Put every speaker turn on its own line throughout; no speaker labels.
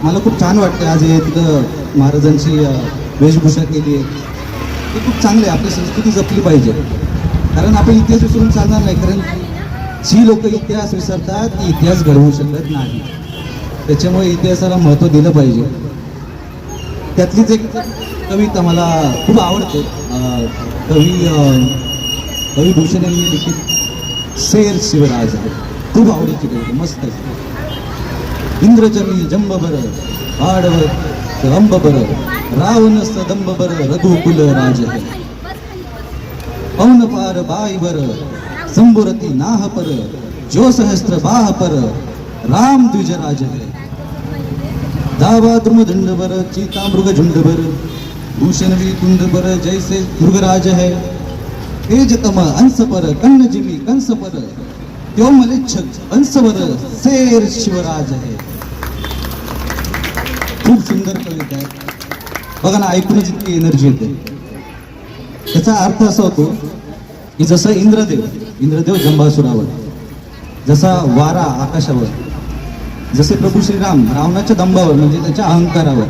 मला खूप छान वाटतं आज हे तिथं महाराजांची वेशभूषा केली आहे. ते खूप चांगलं आहे. आपली संस्कृती जपली पाहिजे, कारण आपण इतिहास विसरून चालणार नाही. कारण जी लोक इतिहास विसरतात ती इतिहास घडवू शकत नाही. त्याच्यामुळे इतिहासाला महत्त्व दिलं पाहिजे. त्यातलीच एक कविता मला खूप आवडते. कवी भूषण यांनी लिखित शेर शिवराज आहे. खूप आवडीची कविता, मस्त आहे. इंद्रजनी जंबबर आडव अंबबर रावण सदंबबर रघुकुल राज है. पवन पार बाईबर संबुरती नाह पर जो सहस्त्र बाह पर राम द्विज राज है. दावा द्रुम झुंडबर चीता मृग झुंडबर भूषण भी कुंडबर जैसे मृगराज है. तेजतम अंश पर कन्न जिमी कंस पर त्यो मलेच्छक अंशवर शेर शिवराज है. खूप सुंदर कविता आहे. बघा ना, ऐकूनच इतकी एनर्जी येते. त्याचा अर्थ असा होतो की जसं इंद्रदेव जंबासुरावर, जसा वारा आकाशावर, जसे प्रभू श्रीराम रावणाच्या दंबावर म्हणजे त्याच्या अहंकारावर.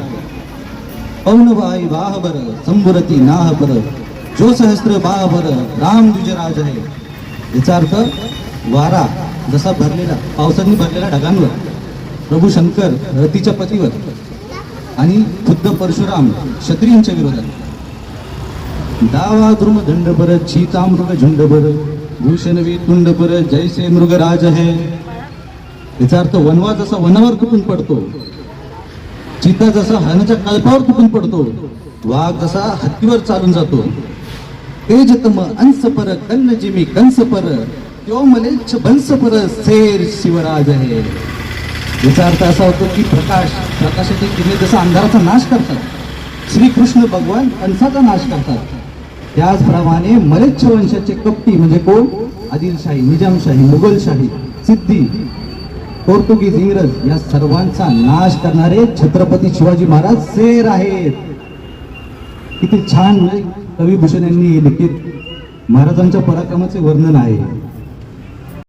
पवन बाई बाहबर संबुरती नाह पर जो सहस्त्र बाहबर राम द्विजराज आहे. याचा अर्थ वारा जसा भरलेला पावसाने भरलेल्या ढगांवर, प्रभू शंकर रतीच्या पतीवर आणि खुद्द परशुराम क्षत्रियांच्या विरोधात. दावा द्रुम दंडबर चीता मृग झुंडबर भूषणवी तुंडबर जैसे मृगराज है. याचा अर्थ वनवा जसा वनावर तुटून पडतो, चीता जसा हरणाच्या कल्पावर तुटून पडतो, वाघ जसा हत्तीवर चालून जातो. तेजतम अंश पर कन्न जिमी कंस पर त्यो मलेच्छ बंस पर शेर शिवराज है. याचा अर्थ असा होतो की प्रकाशाचे किरणे जसा अंधाराचा नाश करतात, श्रीकृष्ण भगवान कंसाचा नाश करतात, त्याचप्रमाणे मलेच्छ वंशाचे कपटी म्हणजे कोण? आदिलशाही, निजामशाही, मुघलशाही, सिद्धी, पोर्तुगीज, इंग्रज या सर्वांचा नाश करणारे छत्रपती शिवाजी महाराज शेर आहेत. किती छान म्हणजे कवी भूषण यांनी लिखित महाराजांच्या पराक्रमाचे वर्णन आहे.